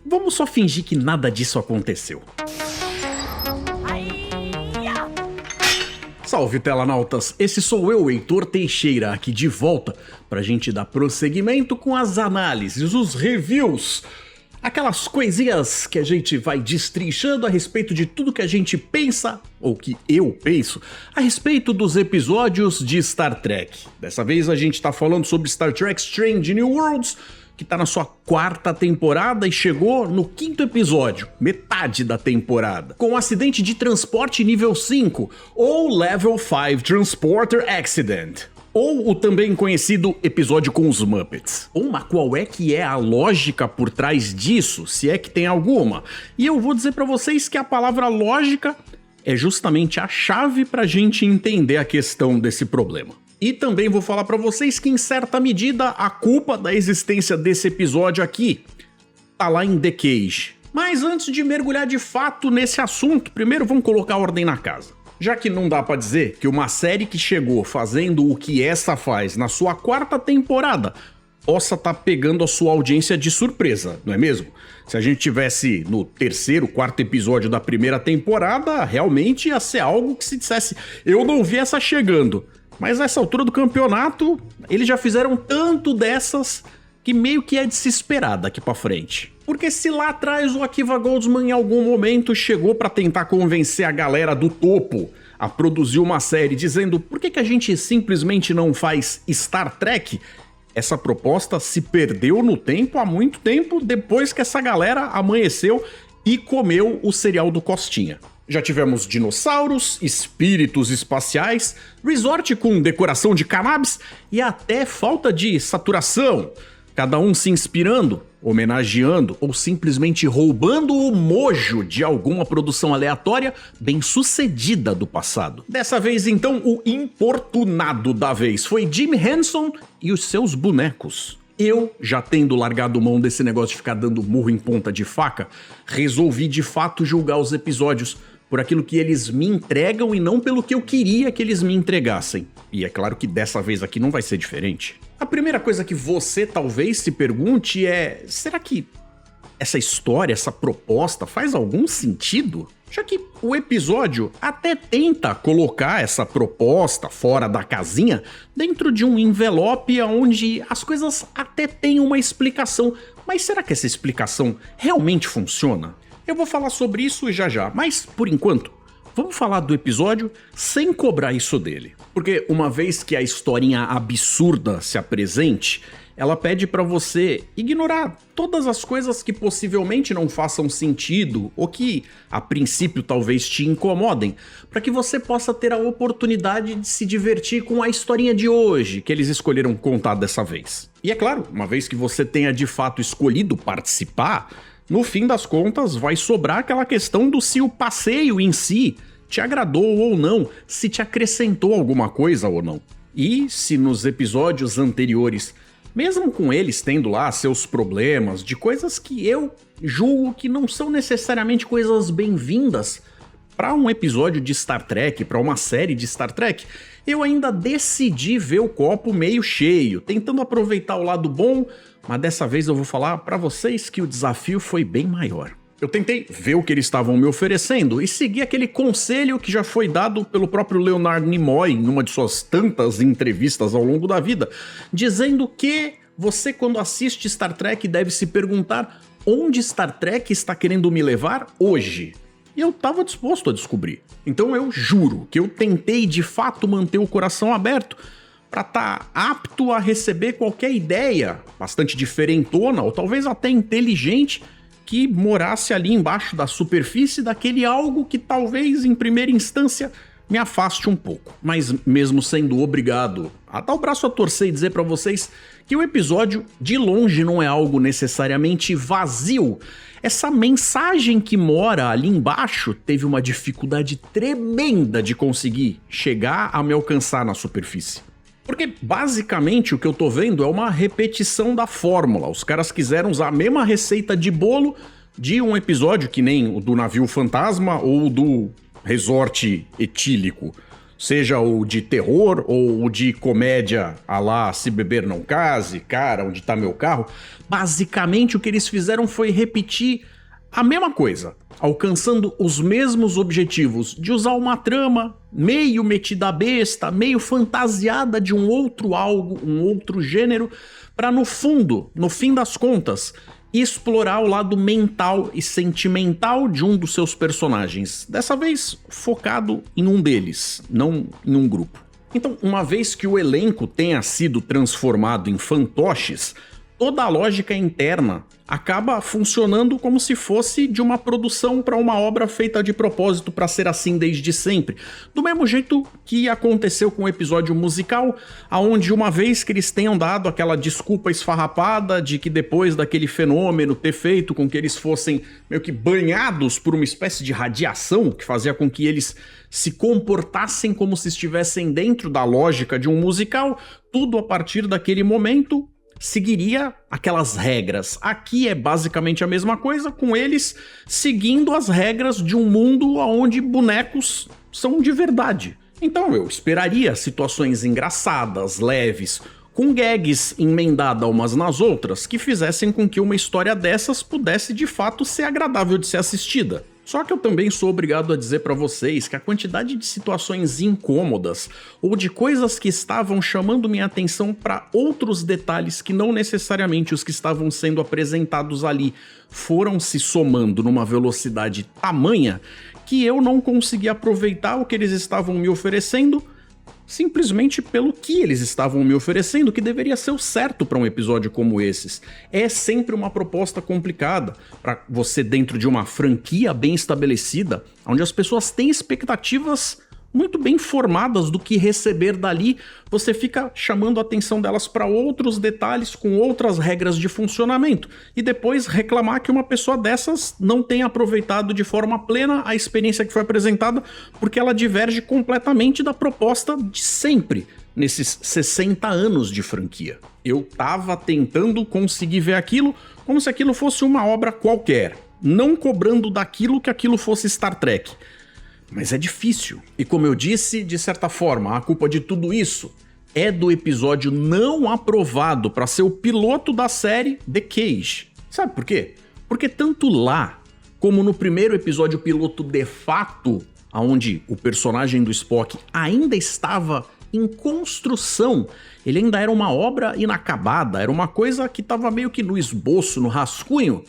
vamos só fingir que nada disso aconteceu. Salve, telanautas! Esse sou eu, Heitor Teixeira, aqui de volta pra gente dar prosseguimento com as análises, os reviews, aquelas coisinhas que a gente vai destrinchando a respeito de tudo que a gente pensa, ou que eu penso, a respeito dos episódios de Star Trek. Dessa vez a gente tá falando sobre Star Trek Strange New Worlds, que tá na sua 4ª temporada e chegou no 5º episódio, metade da temporada, com um acidente de transporte nível 5, ou Level 5 Transporter Accident, ou o também conhecido episódio com os Muppets. Mas qual é que é a lógica por trás disso, se é que tem alguma? E eu vou dizer pra vocês que a palavra lógica é justamente a chave pra gente entender a questão desse problema. E também vou falar pra vocês que, em certa medida, a culpa da existência desse episódio aqui tá lá em The Cage. Mas antes de mergulhar de fato nesse assunto, primeiro vamos colocar ordem na casa. Já que não dá pra dizer que uma série que chegou fazendo o que essa faz na sua 4ª temporada possa tá pegando a sua audiência de surpresa, não é mesmo? Se a gente tivesse no 3º, 4º episódio da primeira temporada, realmente ia ser algo que se dissesse, eu não vi essa chegando. Mas nessa altura do campeonato, eles já fizeram tanto dessas que meio que é de se esperar daqui pra frente. Porque se lá atrás o Akiva Goldsman em algum momento chegou pra tentar convencer a galera do topo a produzir uma série dizendo por que a gente simplesmente não faz Star Trek, essa proposta se perdeu no tempo há muito tempo depois que essa galera amanheceu e comeu o cereal do Costinha. Já tivemos dinossauros, espíritos espaciais, resort com decoração de cannabis e até falta de saturação. Cada um se inspirando, homenageando ou simplesmente roubando o mojo de alguma produção aleatória bem sucedida do passado. Dessa vez, então, o importunado da vez foi Jim Henson e os seus bonecos. Eu, já tendo largado mão desse negócio de ficar dando murro em ponta de faca, resolvi de fato julgar os episódios por aquilo que eles me entregam e não pelo que eu queria que eles me entregassem. E é claro que dessa vez aqui não vai ser diferente. A primeira coisa que você talvez se pergunte é, será que essa história, essa proposta faz algum sentido? Já que o episódio até tenta colocar essa proposta fora da casinha dentro de um envelope onde as coisas até têm uma explicação. Mas será que essa explicação realmente funciona? Eu vou falar sobre isso já, mas por enquanto, vamos falar do episódio sem cobrar isso dele. Porque uma vez que a historinha absurda se apresente, ela pede pra você ignorar todas as coisas que possivelmente não façam sentido ou que, a princípio, talvez te incomodem, para que você possa ter a oportunidade de se divertir com a historinha de hoje que eles escolheram contar dessa vez. E é claro, uma vez que você tenha de fato escolhido participar, no fim das contas vai sobrar aquela questão do se o passeio em si te agradou ou não, se te acrescentou alguma coisa ou não. E se nos episódios anteriores, mesmo com eles tendo lá seus problemas de coisas que eu julgo que não são necessariamente coisas bem-vindas para um episódio de Star Trek, para uma série de Star Trek, eu ainda decidi ver o copo meio cheio, tentando aproveitar o lado bom, mas dessa vez eu vou falar para vocês que o desafio foi bem maior. Eu tentei ver o que eles estavam me oferecendo e seguir aquele conselho que já foi dado pelo próprio Leonard Nimoy em uma de suas tantas entrevistas ao longo da vida, dizendo que você, quando assiste Star Trek, deve se perguntar onde Star Trek está querendo me levar hoje. E eu estava disposto a descobrir. Então eu juro que eu tentei de fato manter o coração aberto para estar apto a receber qualquer ideia bastante diferentona ou talvez até inteligente que morasse ali embaixo da superfície daquele algo que talvez em primeira instância me afaste um pouco. Mas mesmo sendo obrigado a dar o braço a torcer e dizer para vocês que o episódio de longe não é algo necessariamente vazio, essa mensagem que mora ali embaixo teve uma dificuldade tremenda de conseguir chegar a me alcançar na superfície. Porque basicamente o que eu tô vendo é uma repetição da fórmula. Os caras quiseram usar a mesma receita de bolo de um episódio que nem o do navio fantasma ou do resort etílico. Seja o de terror ou o de comédia à lá Se Beber Não Case, Cara, Onde Tá Meu Carro. Basicamente o que eles fizeram foi repetir a mesma coisa, alcançando os mesmos objetivos de usar uma trama meio metida besta, meio fantasiada de um outro algo, um outro gênero, para no fundo, no fim das contas, explorar o lado mental e sentimental de um dos seus personagens, dessa vez focado em um deles, não em um grupo. Então, uma vez que o elenco tenha sido transformado em fantoches, toda a lógica interna acaba funcionando como se fosse de uma produção para uma obra feita de propósito para ser assim desde sempre. Do mesmo jeito que aconteceu com o episódio musical, aonde uma vez que eles tenham dado aquela desculpa esfarrapada de que depois daquele fenômeno ter feito com que eles fossem meio que banhados por uma espécie de radiação que fazia com que eles se comportassem como se estivessem dentro da lógica de um musical, tudo a partir daquele momento seguiria aquelas regras. Aqui é basicamente a mesma coisa, com eles seguindo as regras de um mundo onde bonecos são de verdade. Então eu esperaria situações engraçadas, leves, com gags emendada umas nas outras, que fizessem com que uma história dessas pudesse de fato ser agradável de ser assistida. Só que eu também sou obrigado a dizer pra vocês que a quantidade de situações incômodas ou de coisas que estavam chamando minha atenção para outros detalhes que não necessariamente os que estavam sendo apresentados ali foram se somando numa velocidade tamanha que eu não consegui aproveitar o que eles estavam me oferecendo simplesmente pelo que eles estavam me oferecendo, que deveria ser o certo para um episódio como esses. É sempre uma proposta complicada para você dentro de uma franquia bem estabelecida, onde as pessoas têm expectativas muito bem formadas do que receber dali, você fica chamando a atenção delas para outros detalhes com outras regras de funcionamento e depois reclamar que uma pessoa dessas não tenha aproveitado de forma plena a experiência que foi apresentada porque ela diverge completamente da proposta de sempre nesses 60 anos de franquia. Eu tava tentando conseguir ver aquilo como se aquilo fosse uma obra qualquer, não cobrando daquilo que aquilo fosse Star Trek. Mas é difícil. E como eu disse, de certa forma, a culpa de tudo isso é do episódio não aprovado para ser o piloto da série The Cage. Sabe por quê? Porque tanto lá, como no primeiro episódio piloto de fato, onde o personagem do Spock ainda estava em construção, ele ainda era uma obra inacabada, era uma coisa que estava meio que no esboço, no rascunho,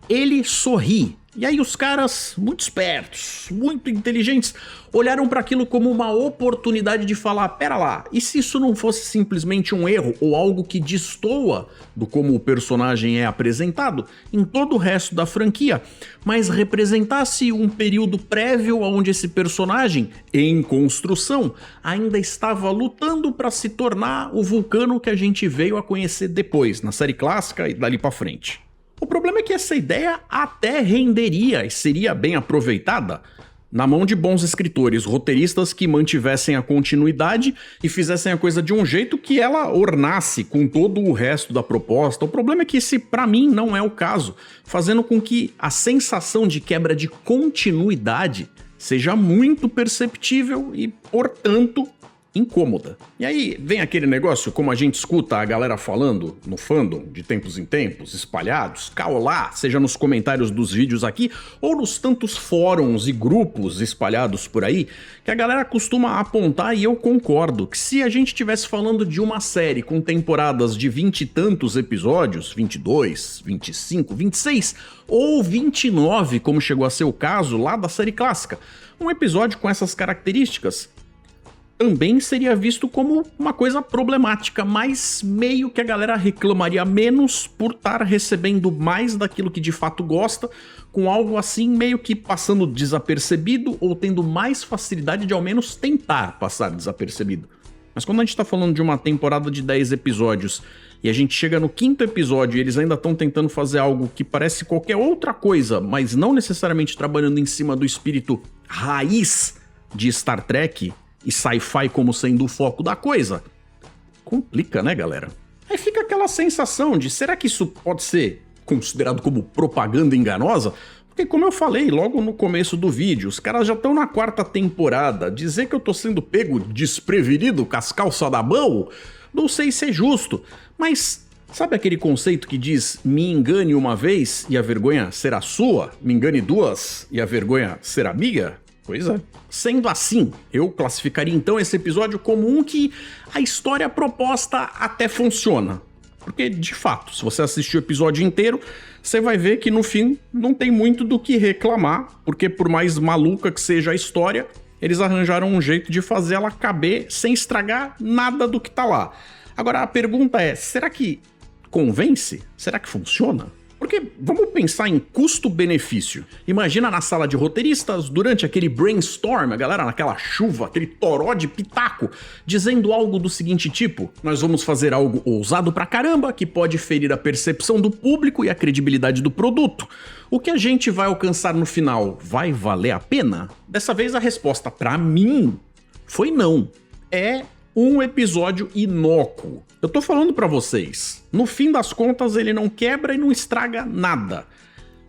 ele sorri. E aí os caras, muito espertos, muito inteligentes, olharam para aquilo como uma oportunidade de falar, pera lá, e se isso não fosse simplesmente um erro ou algo que destoa do como o personagem é apresentado em todo o resto da franquia, mas representasse um período prévio onde esse personagem, em construção, ainda estava lutando para se tornar o Vulcano que a gente veio a conhecer depois, na série clássica e dali para frente. O problema é que essa ideia até renderia e seria bem aproveitada na mão de bons escritores, roteiristas que mantivessem a continuidade e fizessem a coisa de um jeito que ela ornasse com todo o resto da proposta. O problema é que esse, pra mim, não é o caso, fazendo com que a sensação de quebra de continuidade seja muito perceptível e, portanto, incômoda. E aí vem aquele negócio, como a gente escuta a galera falando no fandom de tempos em tempos, espalhados, caolá, seja nos comentários dos vídeos aqui ou nos tantos fóruns e grupos espalhados por aí, que a galera costuma apontar, e eu concordo, que se a gente estivesse falando de uma série com temporadas de 20 e tantos episódios, 22, 25, 26 ou 29, como chegou a ser o caso lá da série clássica, um episódio com essas características também seria visto como uma coisa problemática, mas meio que a galera reclamaria menos por estar recebendo mais daquilo que de fato gosta, com algo assim meio que passando desapercebido ou tendo mais facilidade de ao menos tentar passar desapercebido. Mas quando a gente tá falando de uma temporada de 10 episódios e a gente chega no 5º episódio e eles ainda estão tentando fazer algo que parece qualquer outra coisa, mas não necessariamente trabalhando em cima do espírito raiz de Star Trek e sci-fi como sendo o foco da coisa, complica, né, galera? Aí fica aquela sensação de, será que isso pode ser considerado como propaganda enganosa? Porque como eu falei logo no começo do vídeo, os caras já estão na 4ª temporada. Dizer que eu tô sendo pego desprevenido com as calças da mão, não sei se é justo. Mas sabe aquele conceito que diz me engane uma vez e a vergonha será sua? Me engane 2 e a vergonha será minha? Pois é. Sendo assim, eu classificaria então esse episódio como um que a história proposta até funciona. Porque, de fato, se você assistir o episódio inteiro, você vai ver que no fim não tem muito do que reclamar, porque por mais maluca que seja a história, eles arranjaram um jeito de fazer ela caber sem estragar nada do que tá lá. Agora a pergunta é, será que convence? Será que funciona? Porque vamos pensar em custo-benefício. Imagina na sala de roteiristas, durante aquele brainstorm, a galera naquela chuva, aquele toró de pitaco, dizendo algo do seguinte tipo: nós vamos fazer algo ousado pra caramba, que pode ferir a percepção do público e a credibilidade do produto. O que a gente vai alcançar no final vai valer a pena? Dessa vez a resposta pra mim foi não. É um episódio inócuo. Eu tô falando pra vocês, no fim das contas ele não quebra e não estraga nada.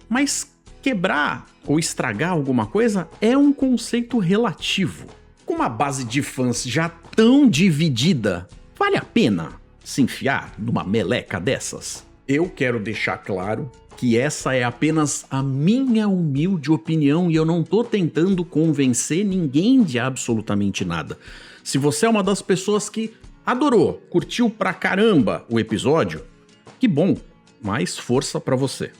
Mas quebrar ou estragar alguma coisa é um conceito relativo. Com uma base de fãs já tão dividida, vale a pena se enfiar numa meleca dessas? Eu quero deixar claro que essa é apenas a minha humilde opinião e eu não tô tentando convencer ninguém de absolutamente nada. Se você é uma das pessoas que adorou, curtiu pra caramba o episódio, que bom, mais força pra você.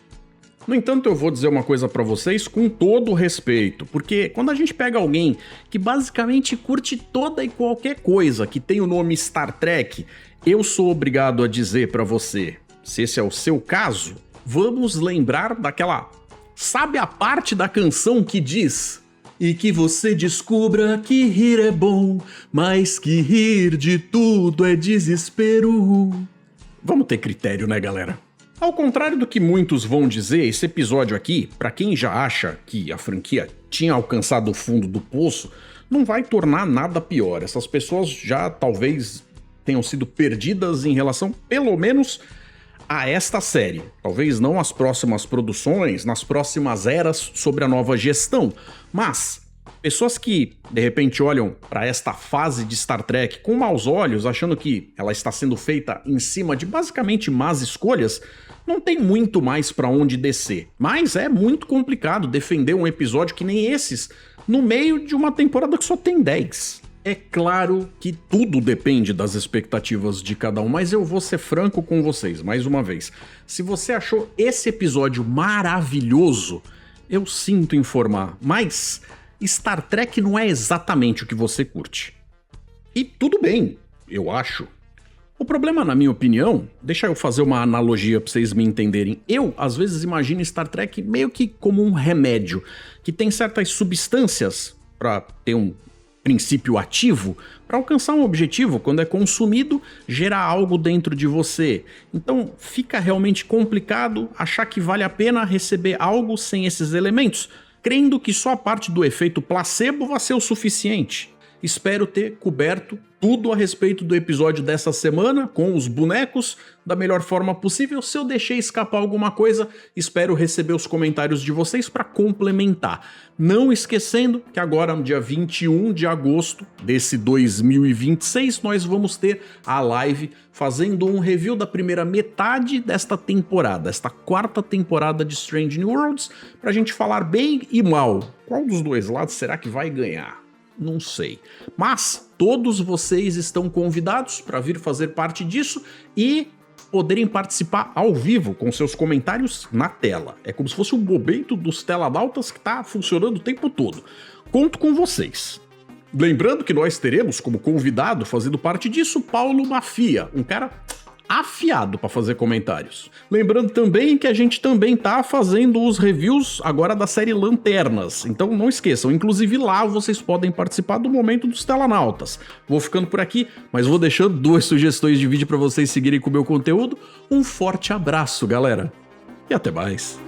No entanto, eu vou dizer uma coisa pra vocês com todo o respeito, porque quando a gente pega alguém que basicamente curte toda e qualquer coisa que tem o nome Star Trek, eu sou obrigado a dizer pra você, se esse é o seu caso, vamos lembrar daquela... Sabe a parte da canção que diz... E que você descubra que rir é bom, mas que rir de tudo é desespero. Vamos ter critério, né, galera? Ao contrário do que muitos vão dizer, esse episódio aqui, pra quem já acha que a franquia tinha alcançado o fundo do poço, não vai tornar nada pior. Essas pessoas já talvez tenham sido perdidas em relação, pelo menos, a esta série. Talvez não as próximas produções, nas próximas eras sobre a nova gestão, mas pessoas que de repente olham para esta fase de Star Trek com maus olhos, achando que ela está sendo feita em cima de basicamente más escolhas, não tem muito mais para onde descer. Mas é muito complicado defender um episódio que nem esses no meio de uma temporada que só tem 10. É claro que tudo depende das expectativas de cada um, mas eu vou ser franco com vocês, mais uma vez. Se você achou esse episódio maravilhoso, eu sinto informar, mas Star Trek não é exatamente o que você curte. E tudo bem, eu acho. O problema, na minha opinião, deixa eu fazer uma analogia pra vocês me entenderem. Eu, às vezes, imagino Star Trek meio que como um remédio, que tem certas substâncias pra ter um princípio ativo, para alcançar um objetivo, quando é consumido, gera algo dentro de você. Então fica realmente complicado achar que vale a pena receber algo sem esses elementos, crendo que só a parte do efeito placebo vai ser o suficiente. Espero ter coberto tudo a respeito do episódio dessa semana, com os bonecos, da melhor forma possível. Se eu deixei escapar alguma coisa, espero receber os comentários de vocês para complementar. Não esquecendo que agora, no dia 21 de agosto desse 2026, nós vamos ter a live fazendo um review da primeira metade desta temporada, esta 4ª temporada de Strange New Worlds, pra gente falar bem e mal. Qual dos dois lados será que vai ganhar? Não sei. Mas todos vocês estão convidados para vir fazer parte disso e poderem participar ao vivo com seus comentários na tela. É como se fosse o momento dos teladautas que está funcionando o tempo todo. Conto com vocês. Lembrando que nós teremos como convidado, fazendo parte disso, Paulo Mafia, um cara afiado para fazer comentários. Lembrando também que a gente também tá fazendo os reviews agora da série Lanternas, então não esqueçam, inclusive lá vocês podem participar do momento dos telanautas. Vou ficando por aqui, mas vou deixando 2 sugestões de vídeo para vocês seguirem com o meu conteúdo. Um forte abraço, galera, e até mais.